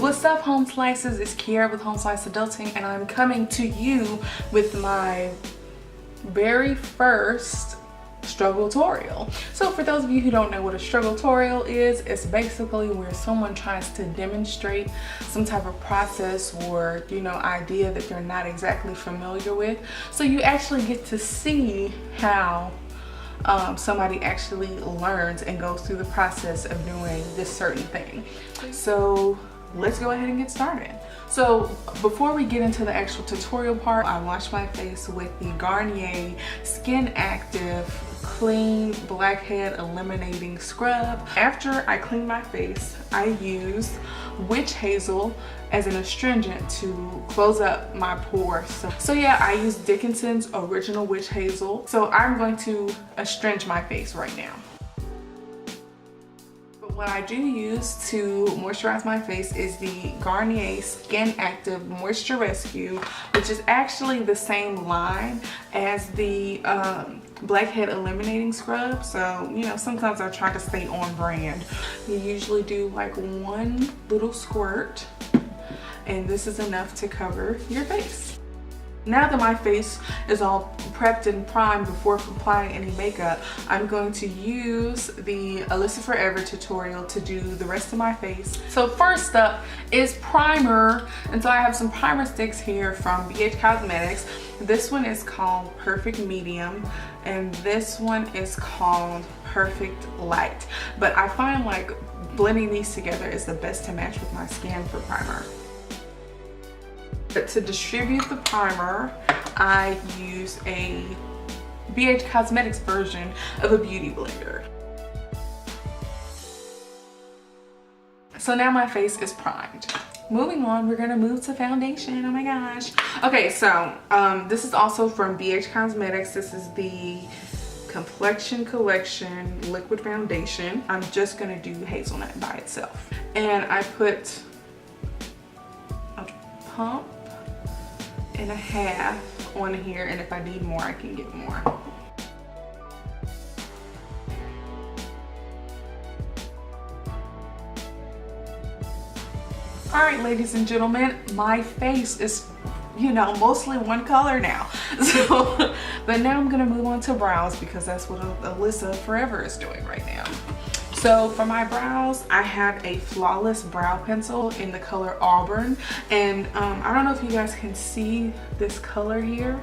What's up, Home Slices? It's Kiara with Home Slice Adulting, and I'm coming to you with my very first struggle-torial. So for those of you who don't know what a struggle-torial is, it's basically where someone tries to demonstrate some type of process or, idea that they're not exactly familiar with. So you actually get to see how somebody actually learns and goes through the process of doing this certain thing. So let's go ahead and get started. So before we get into the actual tutorial part, I wash my face with the Garnier Skin Active Clean Blackhead Eliminating Scrub. After I clean my face, I use witch hazel as an astringent to close up my pores. So yeah, I use Dickinson's original witch hazel. So I'm going to astringe my face right now. What I do use to moisturize my face is the Garnier Skin Active Moisture Rescue, which is actually the same line as the Blackhead Eliminating Scrub. So, sometimes I try to stay on brand. You usually do like one little squirt, and this is enough to cover your face. Now that my face is all prepped and primed before applying any makeup, I'm going to use the Alyssa Forever tutorial to do the rest of my face. So first up is primer. And so I have some primer sticks here from BH Cosmetics. This one is called Perfect Medium, and this one is called Perfect Light. But I find like blending these together is the best to match with my skin for primer. But to distribute the primer, I use a BH Cosmetics version of a beauty blender. So now my face is primed. Moving on, we're gonna move to foundation. Oh my gosh. Okay, so this is also from BH Cosmetics. This is the Complexion Collection Liquid Foundation. I'm just gonna do hazelnut by itself. And I put a pump and a half on here, and if I need more, I can get more. All right, ladies and gentlemen, my face is, mostly one color now. So, but now I'm gonna move on to brows because that's what Alyssa Forever is doing right now. So for my brows, I have a Flawless Brow Pencil in the color Auburn. And I don't know if you guys can see this color here,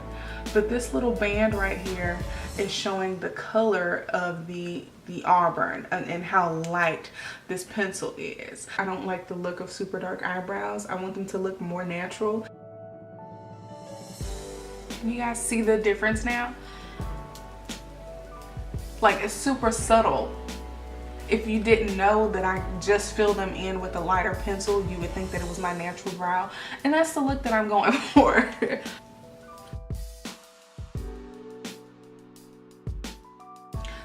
but this little band right here is showing the color of the Auburn and how light this pencil is. I don't like the look of super dark eyebrows. I want them to look more natural. Can you guys see the difference now? Like, it's super subtle. If you didn't know that I just filled them in with a lighter pencil, you would think that it was my natural brow. And that's the look that I'm going for.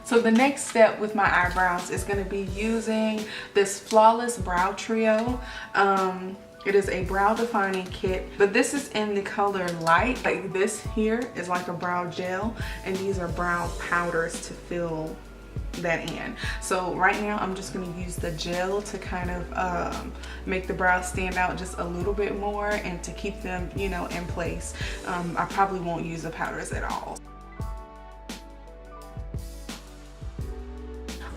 So the next step with my eyebrows is going to be using this Flawless Brow Trio. It is a brow defining kit, but this is in the color light. Like this here is like a brow gel, and these are brow powders to fill that in. So right now I'm just going to use the gel to kind of make the brows stand out just a little bit more and to keep them, in place. I probably won't use the powders at all.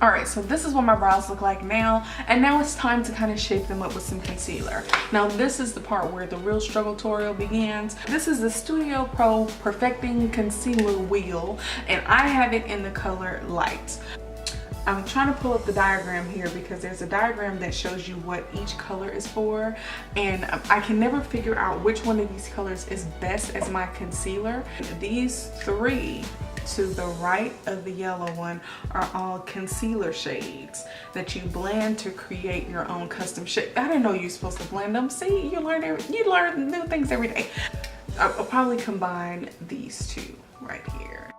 Alright, so this is what my brows look like now, and now it's time to kind of shape them up with some concealer. Now this is the part where the real struggle-torial begins. This is the Studio Pro Perfecting Concealer Wheel, and I have it in the color Light. I'm trying to pull up the diagram here because there's a diagram that shows you what each color is for, and I can never figure out which one of these colors is best as my concealer. These three to the right of the yellow one are all concealer shades that you blend to create your own custom shade. I didn't know you're supposed to blend them. See, you learn new things every day. I'll probably combine these two right here.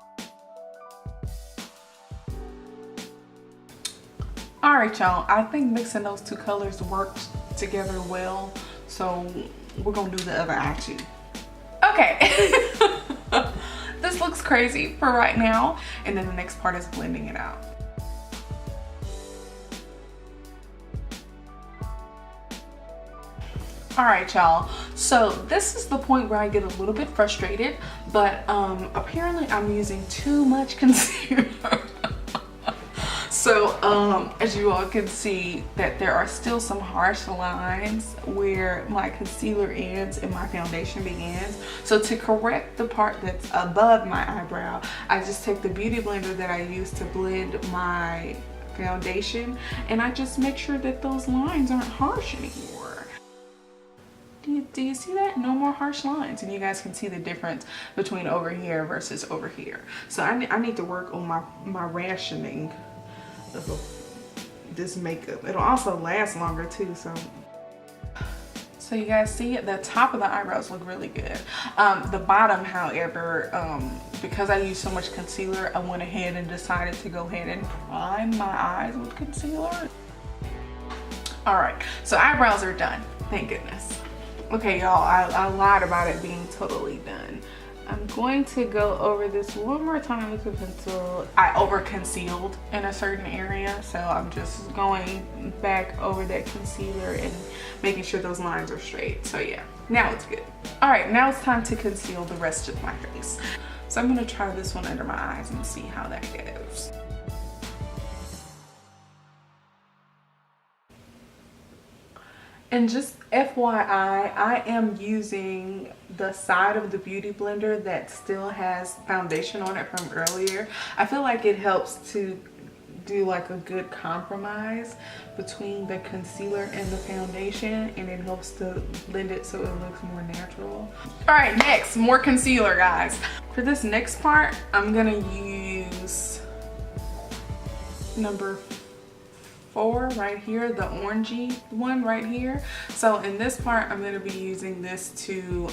All right, y'all, I think mixing those two colors worked together well, so we're gonna do the other eye too. Okay. This looks crazy for right now, and then the next part is blending it out. All right, y'all, so this is the point where I get a little bit frustrated, but apparently I'm using too much concealer. So as you all can see that there are still some harsh lines where my concealer ends and my foundation begins. So to correct the part that's above my eyebrow, I just take the beauty blender that I use to blend my foundation, and I just make sure that those lines aren't harsh anymore. Do you see that? No more harsh lines, and you guys can see the difference between over here versus over here. So I need to work on my rationing of this makeup. It'll also last longer too, so you guys see the top of the eyebrows look really good. The bottom, however, because I use so much concealer, I went ahead and decided to go ahead and prime my eyes with concealer. All right, so eyebrows are done, thank goodness. Okay, y'all, I lied about it being totally done. I'm going to go over this one more time with the pencil. I over concealed in a certain area, so I'm just going back over that concealer and making sure those lines are straight. So yeah, now it's good. All right, now it's time to conceal the rest of my face. So I'm gonna try this one under my eyes and see how that goes. And just FYI, I am using the side of the beauty blender that still has foundation on it from earlier. I feel like it helps to do like a good compromise between the concealer and the foundation, and it helps to blend it so it looks more natural. All right, next, more concealer, guys. For this next part, I'm gonna use number 4 right here, the orangey one right here. So in this part, I'm going to be using this to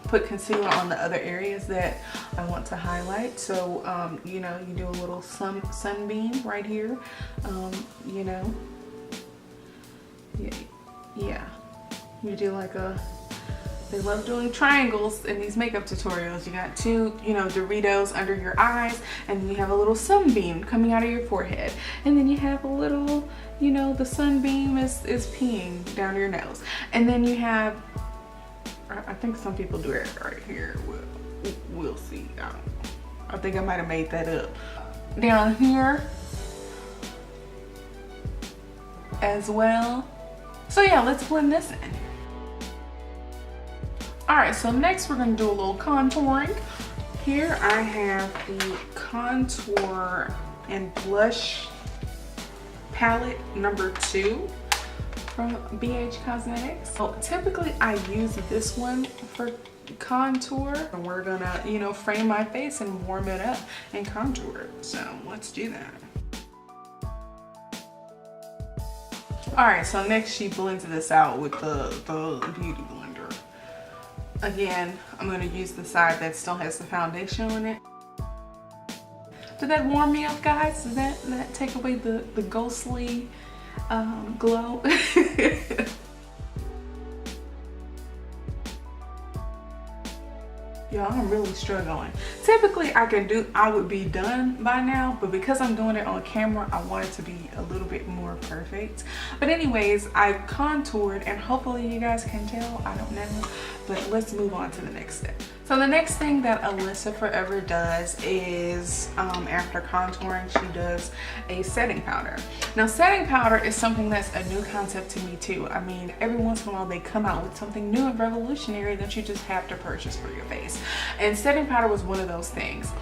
put concealer on the other areas that I want to highlight. So you know, you do a little sunbeam right here, you know, yeah, you do like a, they love doing triangles in these makeup tutorials. You got two, you know, Doritos under your eyes, and then you have a little sunbeam coming out of your forehead, and then you have a little, you know, the sunbeam is peeing down your nose, and then you have, I think some people do it right here. We'll see. I think I might have made that up. Down here as well. So yeah, let's blend this in. All right, so next we're gonna do a little contouring. Here I have the contour and blush palette number 2 from BH Cosmetics. So typically I use this one for contour, and we're gonna, you know, frame my face and warm it up and contour it. So let's do that. All right, so next she blends this out with the beauty blender. Again, I'm going to use the side that still has the foundation on it. Did that warm me up, guys? Did that take away the ghostly glow? Y'all, I'm really struggling. Typically I would be done by now, but because I'm doing it on camera, I want it to be a little bit more perfect. But anyways, I contoured, and hopefully you guys can tell, I don't know, but let's move on to the next step. So the next thing that Alyssa Forever does is, after contouring, she does a setting powder. Now setting powder is something that's a new concept to me too. I mean, every once in a while they come out with something new and revolutionary that you just have to purchase for your face. And setting powder was one of those things.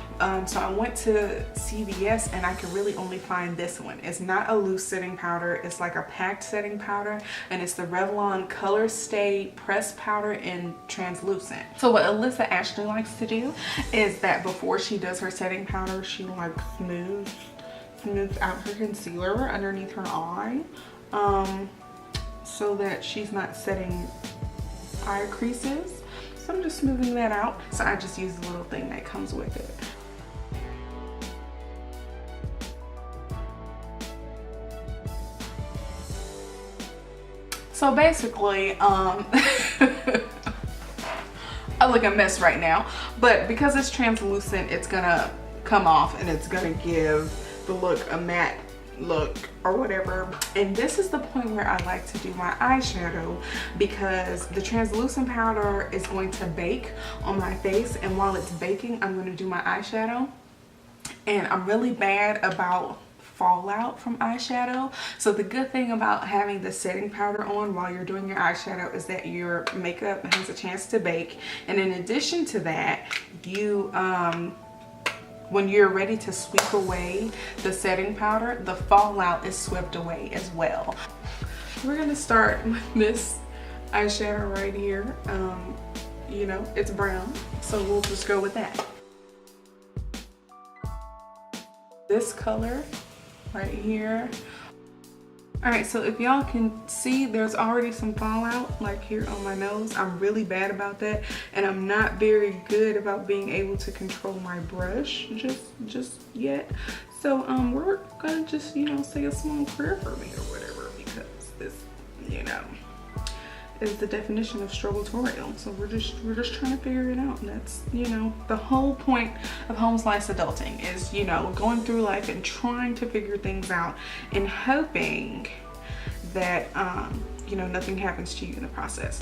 So I went to CVS and I could really only find this one. It's not a loose setting powder, it's like a packed setting powder, and it's the Revlon Color Stay Pressed Powder in Translucent. So what Alyssa actually likes to do is that before she does her setting powder, she like smooths out her concealer underneath her eye, so that she's not setting eye creases. So I'm just smoothing that out. So I just use the little thing that comes with it. So basically, I look a mess right now, but because it's translucent, it's gonna come off and it's gonna give the look a matte look or whatever. And this is the point where I like to do my eyeshadow, because the translucent powder is going to bake on my face, and while it's baking, I'm going to do my eyeshadow. And I'm really bad about fallout from eyeshadow. So the good thing about having the setting powder on while you're doing your eyeshadow is that your makeup has a chance to bake. And in addition to that, you when you're ready to sweep away the setting powder, the fallout is swept away as well. We're gonna start with this eyeshadow right here. You know, it's brown, so we'll just go with that. This color right here. All right, so if y'all can see, there's already some fallout like here on my nose. I'm really bad about that, and I'm not very good about being able to control my brush just yet. So we're gonna just, you know, say a small prayer for me or whatever, because this, you know, is the definition of struggle-torial. So we're just trying to figure it out. And that's, you know, the whole point of home slice adulting is, you know, going through life and trying to figure things out and hoping that you know, nothing happens to you in the process.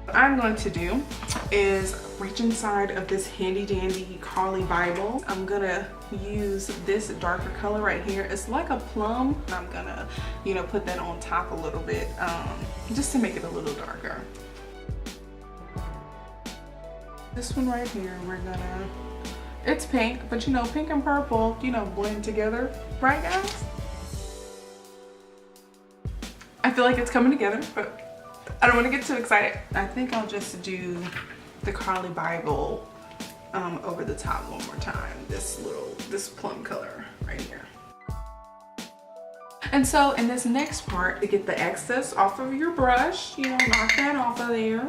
What I'm going to do is reach inside of this handy dandy Carly Bible. I'm gonna use this darker color right here. It's like a plum. I'm gonna, you know, put that on top a little bit, just to make it a little darker. This one right here, we're gonna, it's pink, but you know, pink and purple, you know, blend together, right guys? I feel like it's coming together, but I don't want to get too excited. I think I'll just do the Carly Bible over the top one more time. This plum color right here. And so in this next part, to get the excess off of your brush, you know, knock that off of there,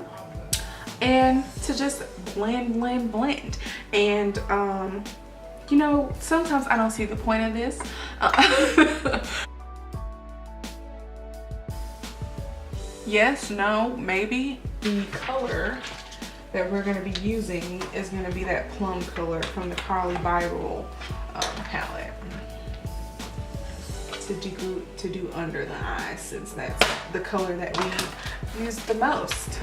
and to just blend. And you know, sometimes I don't see the point of this. Yes, no, maybe. The color that we're going to be using is going to be that plum color from the Carly Bible palette to do under the eyes, since that's the color that we use the most.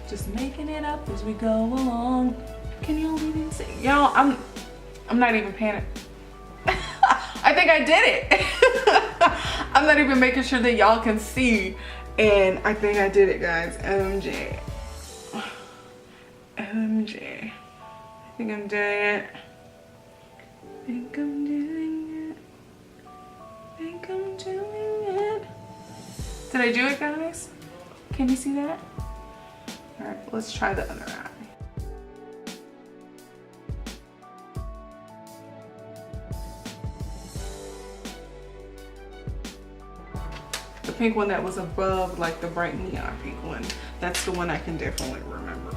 Just making it up as we go along. Can y'all even see? Y'all, I'm not even paying it. I think I did it. I'm not even making sure that y'all can see, and I think I did it, guys. OMG. OMG. I think I'm doing it. I think I'm doing it. I think I'm doing it. Did I do it, guys? Can you see that? All right, let's try the other eye. The pink one that was above, like the bright neon pink one, that's the one I can definitely remember.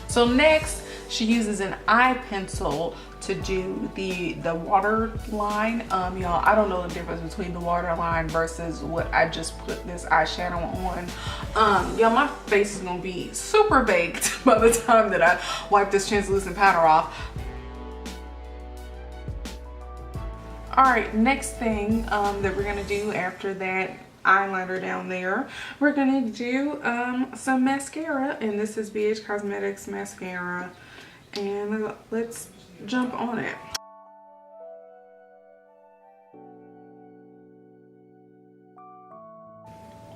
So next, she uses an eye pencil to do the water line. Y'all, I don't know the difference between the water line versus what I just put this eyeshadow on. Y'all, my face is gonna be super baked by the time that I wipe this translucent powder off. All right, next thing that we're gonna do after that eyeliner down there. We're gonna do some mascara, and this is BH Cosmetics mascara, and let's jump on it.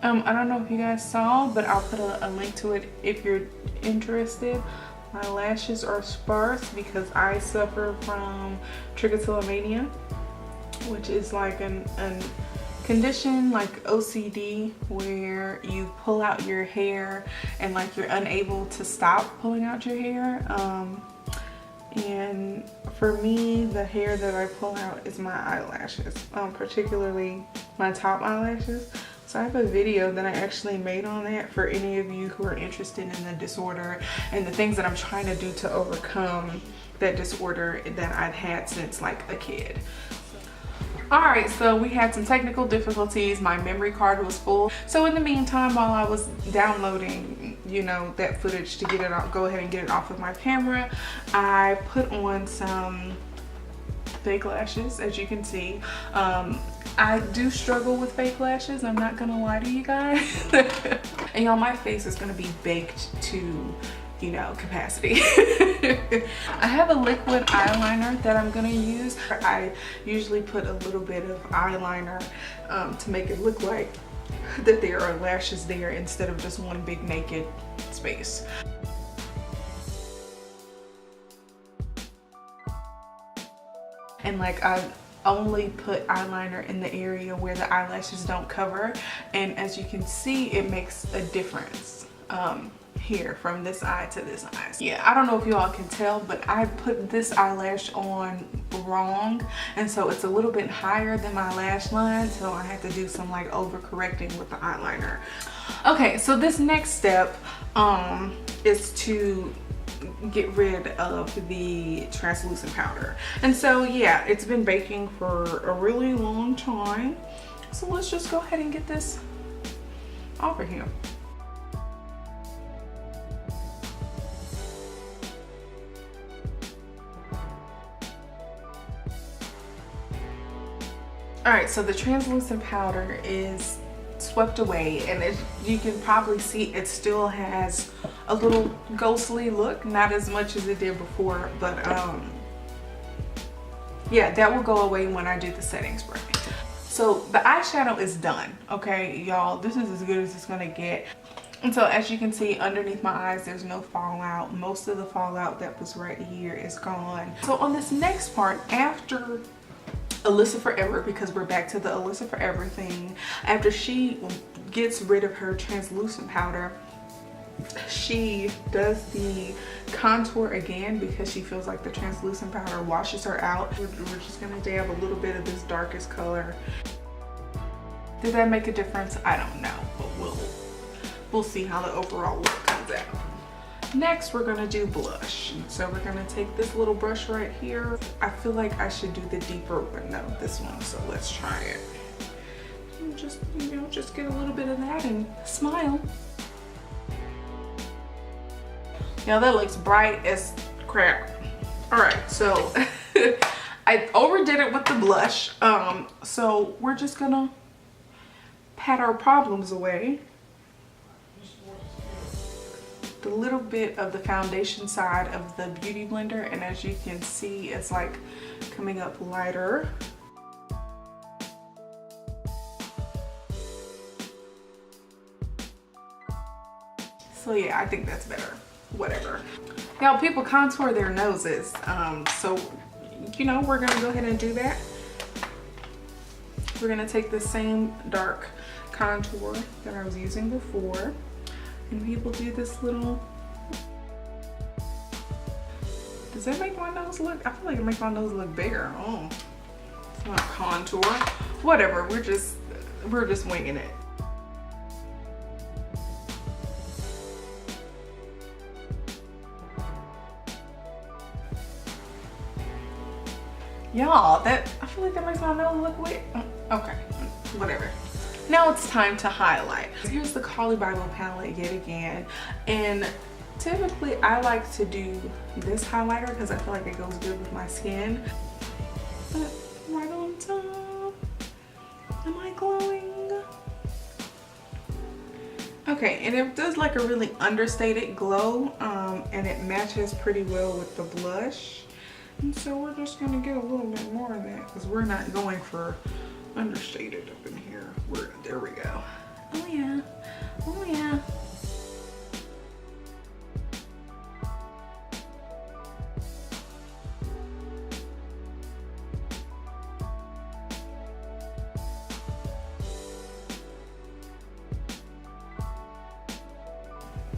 I don't know if you guys saw, but I'll put a link to it if you're interested. My lashes are sparse because I suffer from trichotillomania, which is like an condition like OCD where you pull out your hair and like you're unable to stop pulling out your hair. And for me, the hair that I pull out is my eyelashes, particularly my top eyelashes. So I have a video that I actually made on that for any of you who are interested in the disorder and the things that I'm trying to do to overcome that disorder that I've had since like a kid. Alright, so we had some technical difficulties. My memory card was full. So in the meantime, while I was downloading, you know, that footage to get it off, go ahead and get it off of my camera, I put on some fake lashes, as you can see. I do struggle with fake lashes, I'm not gonna lie to you guys. And y'all, my face is gonna be baked to, you know, capacity. I have a liquid eyeliner that I'm gonna use. I usually put a little bit of eyeliner to make it look like that there are lashes there instead of just one big naked space. And like I only put eyeliner in the area where the eyelashes don't cover, and as you can see, it makes a difference here from this eye to this eye. Yeah, I don't know if you all can tell, but I put this eyelash on wrong, and so it's a little bit higher than my lash line, so I had to do some like overcorrecting with the eyeliner. Okay, so this next step is to get rid of the translucent powder. And so yeah, it's been baking for a really long time, so let's just go ahead and get this over here. All right, so the translucent powder is swept away, and you can probably see it still has a little ghostly look, not as much as it did before, but yeah, that will go away when I do the setting spray. So the eyeshadow is done, okay, y'all, this is as good as it's gonna get. And so as you can see, underneath my eyes, there's no fallout. Most of the fallout that was right here is gone. So on this next part, after Alyssa Forever, because we're back to the Alyssa Forever thing, after she gets rid of her translucent powder, she does the contour again because she feels like the translucent powder washes her out. We're just gonna dab a little bit of this darkest color. Did that make a difference? I don't know, but we'll see how the overall look comes out. Next, we're gonna do blush. So we're gonna take this little brush right here. I feel like I should do the deeper one, no, this one. So let's try it. And just, you know, just get a little bit of that and smile. Now that looks bright as crap. All right, so I overdid it with the blush. So we're just gonna pat our problems away. The little bit of the foundation side of the Beauty Blender, and as you can see, it's like coming up lighter. So yeah, I think that's better. Whatever. Now, people contour their noses, so you know, we're gonna go ahead and do that. We're gonna take the same dark contour that I was using before, and people do this little. Does that make my nose look? I feel like it makes my nose look bigger. Oh, it's not contour. Whatever. We're just winging it. Y'all, I feel like that makes my nose look weird. Okay, whatever. Now it's time to highlight. Here's the Kali Bible palette yet again, and typically I like to do this highlighter because I feel like it goes good with my skin. But right on top, am I glowing? Okay, and it does like a really understated glow, and it matches pretty well with the blush. And so we're just gonna get a little bit more of that because we're not going for understated up in here. There we go. Oh yeah, oh yeah.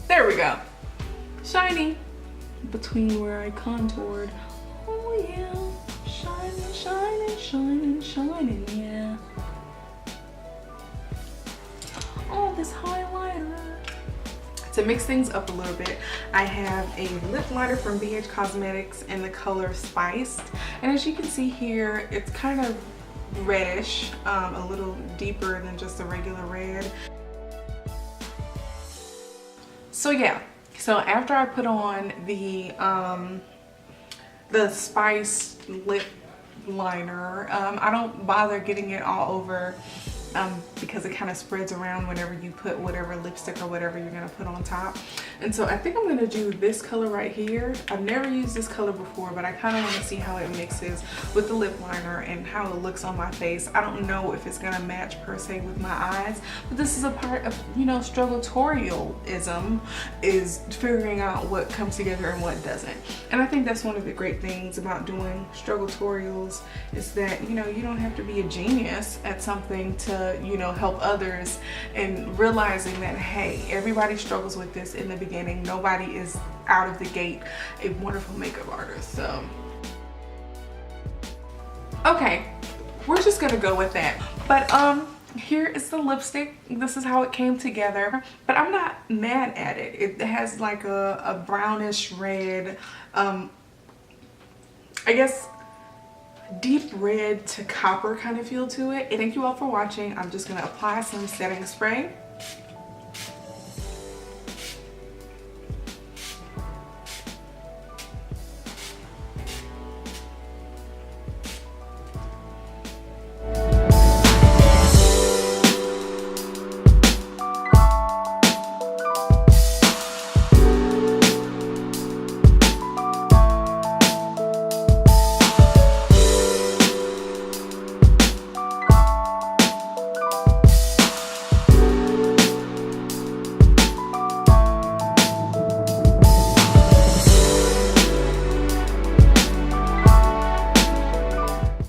There we go. Shiny between where I contoured. Oh yeah, shining, shining, shining, shining, yeah. Oh, this highlighter. To mix things up a little bit, I have a lip liner from BH Cosmetics in the color Spiced. And as you can see here, it's kind of reddish, a little deeper than just a regular red. So yeah, so after I put on the Spiced lip liner, I don't bother getting it all over because it kind of spreads around whenever you put whatever lipstick or whatever you're gonna put on top. And so I think I'm gonna do this color right here. I've never used this color before, but I kind of want to see how it mixes with the lip liner and how it looks on my face. I don't know if it's gonna match per se with my eyes, but this is a part of, you know, struggle-torialism, is figuring out what comes together and what doesn't. And I think that's one of the great things about doing struggle-torials, is that, you know, you don't have to be a genius at something to, you know, help others, and realizing that, hey, everybody struggles with this in the beginning. Nobody is out of the gate a wonderful makeup artist. So okay, we're just gonna go with that. But here is the lipstick. This is how it came together, but I'm not mad at it. It has like a brownish red, I guess deep red to copper kind of feel to it. And thank you all for watching. I'm just gonna apply some setting spray